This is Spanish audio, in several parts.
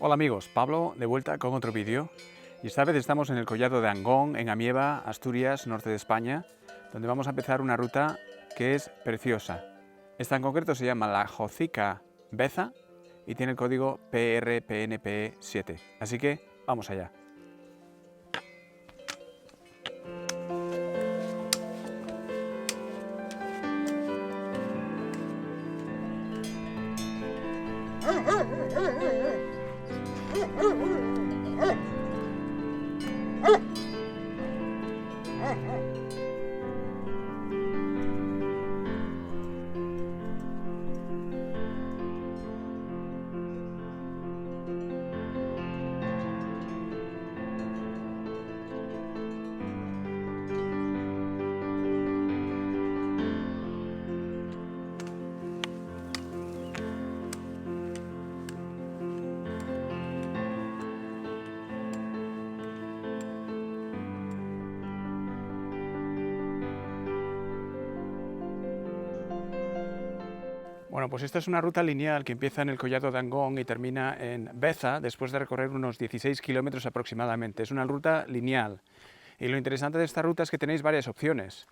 Hola amigos, Pablo de vuelta con otro vídeo y esta vez estamos en el collado de Angón, en Amieva, Asturias, norte de España, donde vamos a empezar una ruta que es preciosa. Esta en concreto se llama la Jocica Beza y tiene el código PRPNP7, así que vamos allá. Bueno, pues esta es una ruta lineal que empieza en el collado de Angón y termina en Beza, después de recorrer unos 16 kilómetros aproximadamente. Es una ruta lineal. Y lo interesante de esta ruta es que tenéis varias opciones.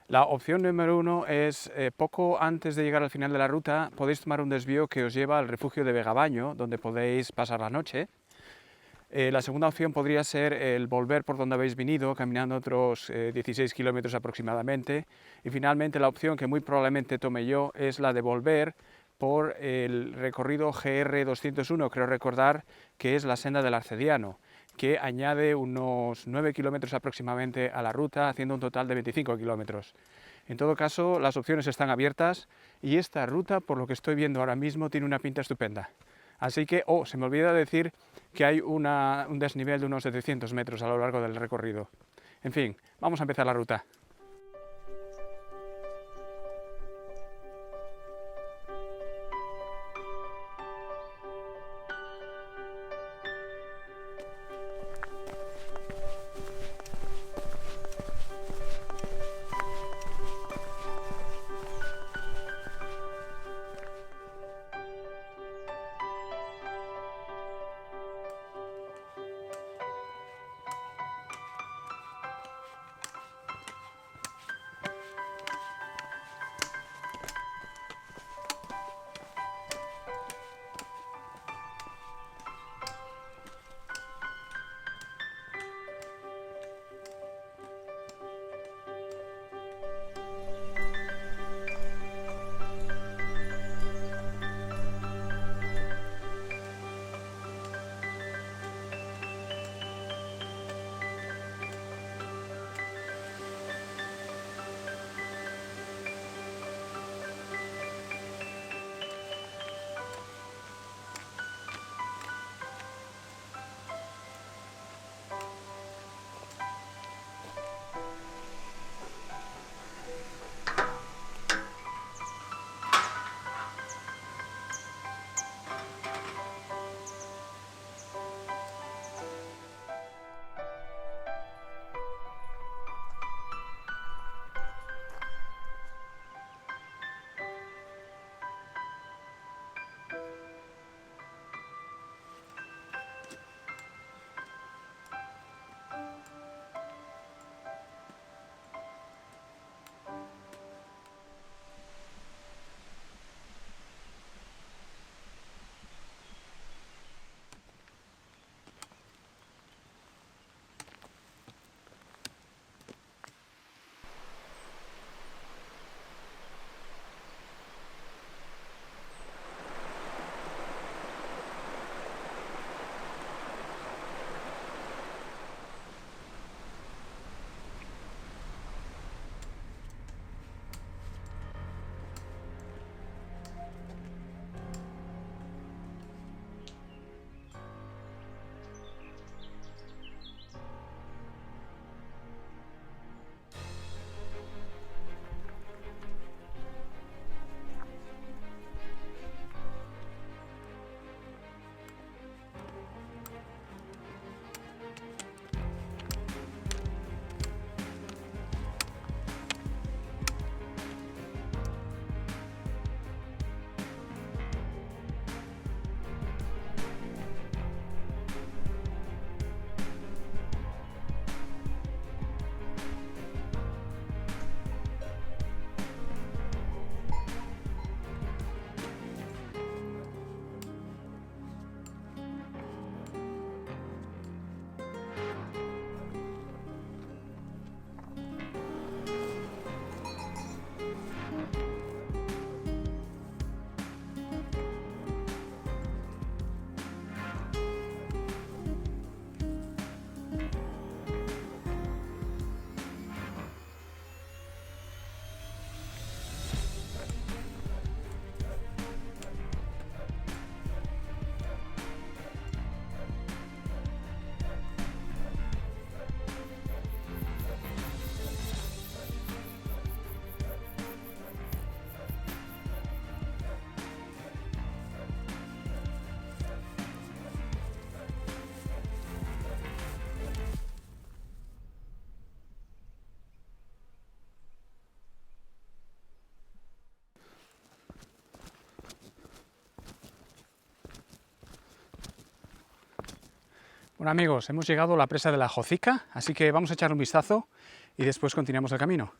La opción número uno es, poco antes de llegar al final de la ruta, podéis tomar un desvío que os lleva al refugio de Vegabaño, donde podéis pasar la noche. La segunda opción podría ser el volver por donde habéis venido, caminando otros 16 kilómetros aproximadamente. Y finalmente la opción que muy probablemente tome yo es la de volver por el recorrido GR201, creo recordar que es la senda del Arcediano, que añade unos 9 kilómetros aproximadamente a la ruta, haciendo un total de 25 kilómetros. En todo caso, las opciones están abiertas y esta ruta, por lo que estoy viendo ahora mismo, tiene una pinta estupenda. Así que, se me olvida decir que hay un desnivel de unos 700 metros a lo largo del recorrido. En fin, vamos a empezar la ruta. Bueno amigos, hemos llegado a la presa de la Jocica, así que vamos a echar un vistazo y después continuamos el camino.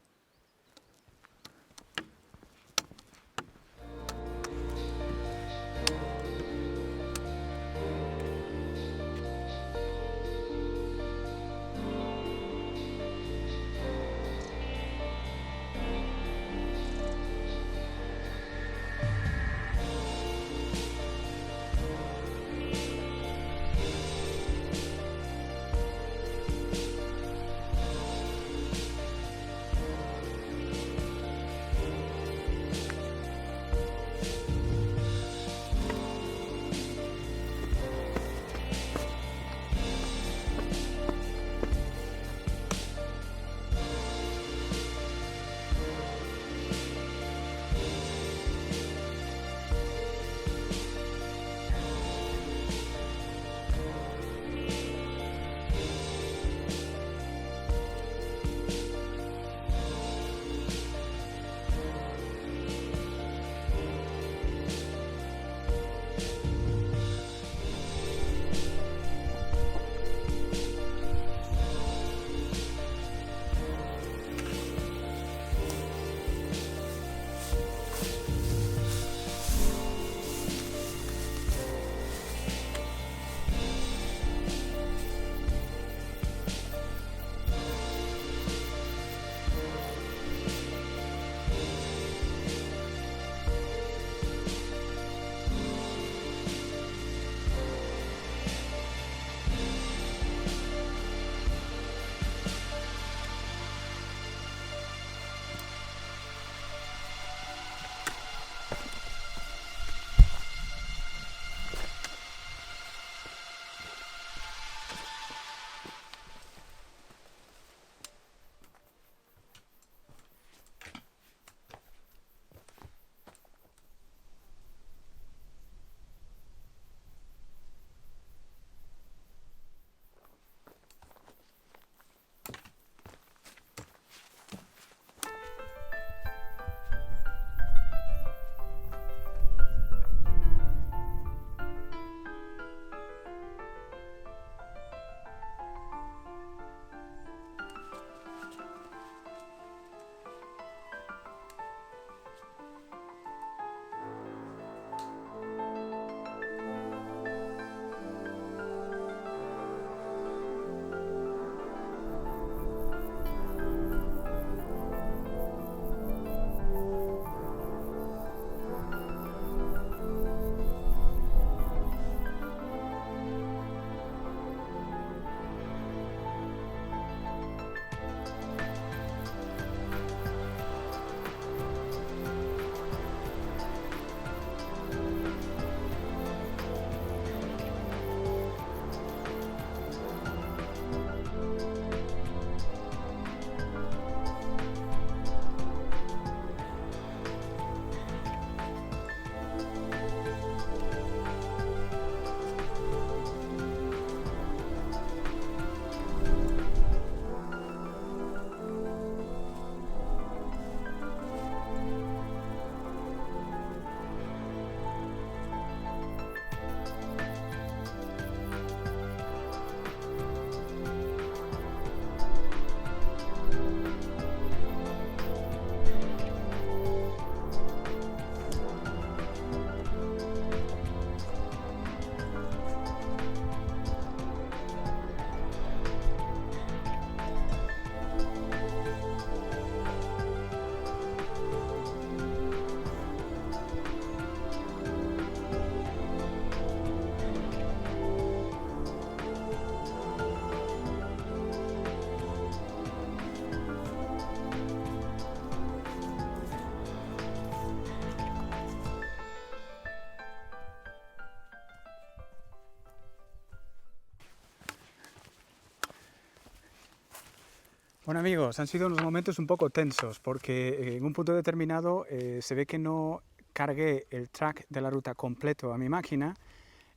Bueno amigos, han sido unos momentos un poco tensos porque en un punto determinado se ve que no cargué el track de la ruta completo a mi máquina,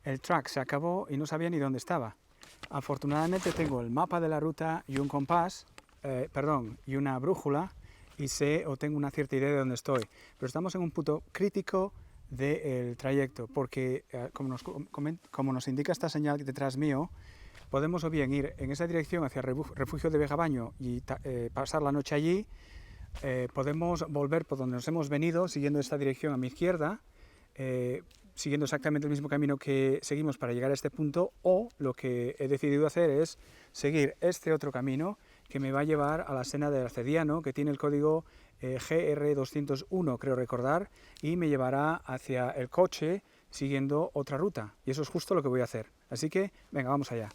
el track se acabó y no sabía ni dónde estaba. Afortunadamente tengo el mapa de la ruta y un compás, y una brújula y sé o tengo una cierta idea de dónde estoy, pero estamos en un punto crítico del trayecto porque como nos indica esta señal detrás mío, podemos o bien ir en esa dirección hacia el refugio de Vegabaño y pasar la noche allí. Podemos volver por donde nos hemos venido, siguiendo esta dirección a mi izquierda, siguiendo exactamente el mismo camino que seguimos para llegar a este punto, o lo que he decidido hacer es seguir este otro camino que me va a llevar a la Sena del Arcediano, que tiene el código GR201, creo recordar, y me llevará hacia el coche siguiendo otra ruta. Y eso es justo lo que voy a hacer. Así que, venga, vamos allá.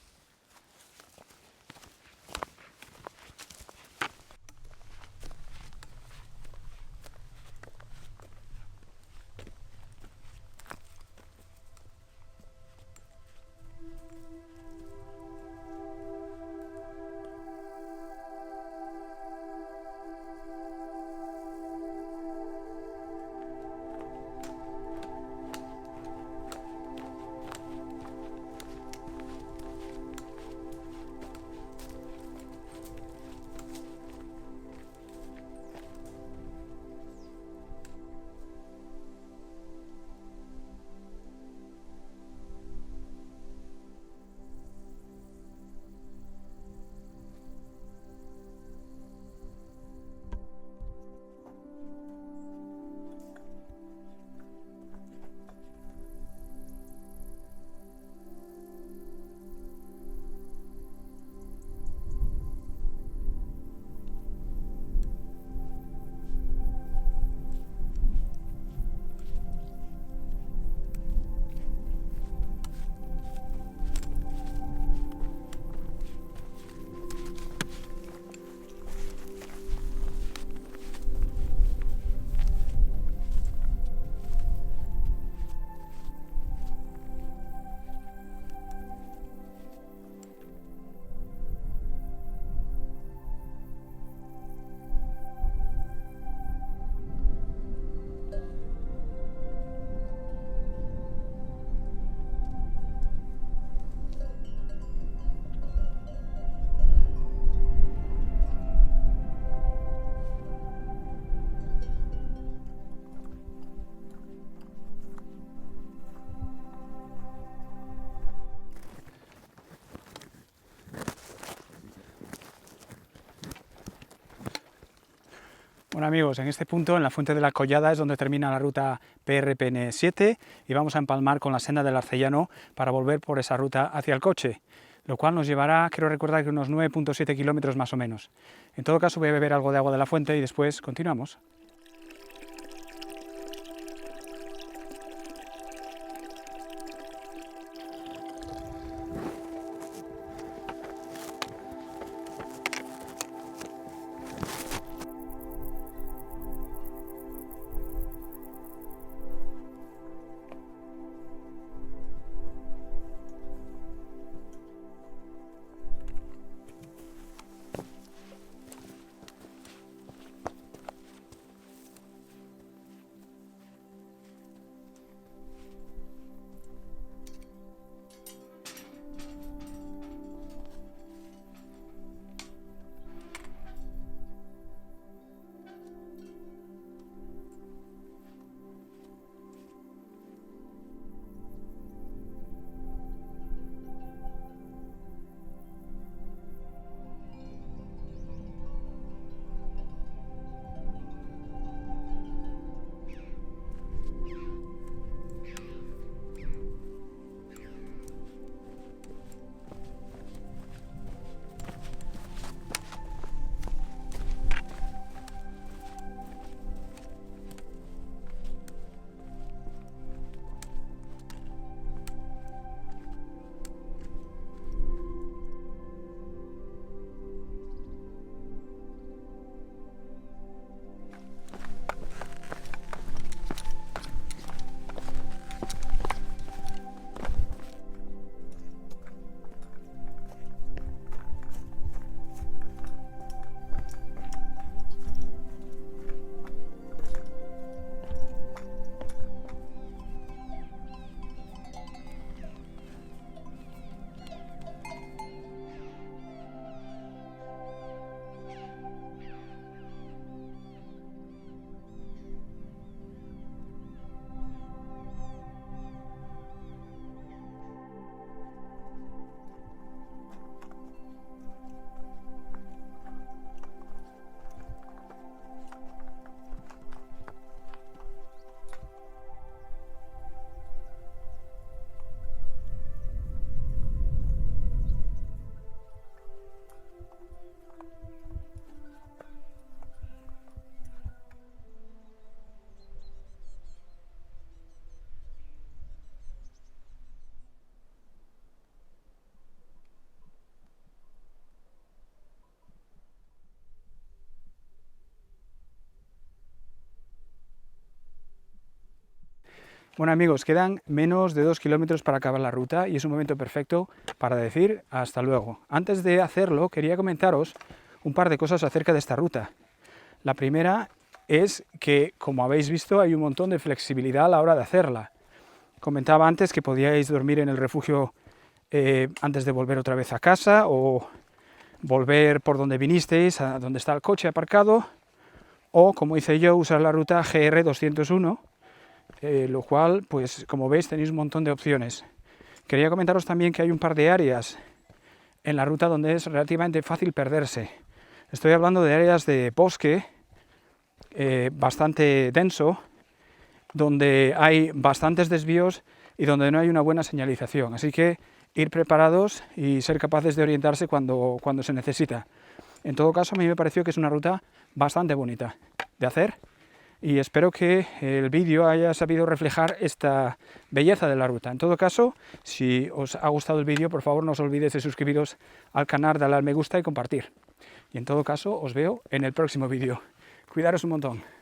Bueno amigos, en este punto, en la Fuente de la Collada, es donde termina la ruta PRPN7 y vamos a empalmar con la Senda del Arcellano para volver por esa ruta hacia el coche, lo cual nos llevará, creo recordar, que unos 9,7 kilómetros más o menos. En todo caso voy a beber algo de agua de la fuente y después continuamos. Bueno amigos, quedan menos de 2 kilómetros para acabar la ruta y es un momento perfecto para decir hasta luego. Antes de hacerlo, quería comentaros un par de cosas acerca de esta ruta. La primera es que, como habéis visto, hay un montón de flexibilidad a la hora de hacerla. Comentaba antes que podíais dormir en el refugio antes de volver otra vez a casa o volver por donde vinisteis, a donde está el coche aparcado, o como hice yo, usar la ruta GR201, lo cual, pues como veis, tenéis un montón de opciones. Quería comentaros también que hay un par de áreas en la ruta donde es relativamente fácil perderse. Estoy hablando de áreas de bosque bastante denso, donde hay bastantes desvíos y donde no hay una buena señalización. Así que ir preparados y ser capaces de orientarse cuando se necesita. En todo caso, a mí me pareció que es una ruta bastante bonita de hacer y espero que el vídeo haya sabido reflejar esta belleza de la ruta. En todo caso, si os ha gustado el vídeo, por favor no os olvidéis de suscribiros al canal, darle al me gusta y compartir. Y en todo caso, os veo en el próximo vídeo. Cuidaros un montón.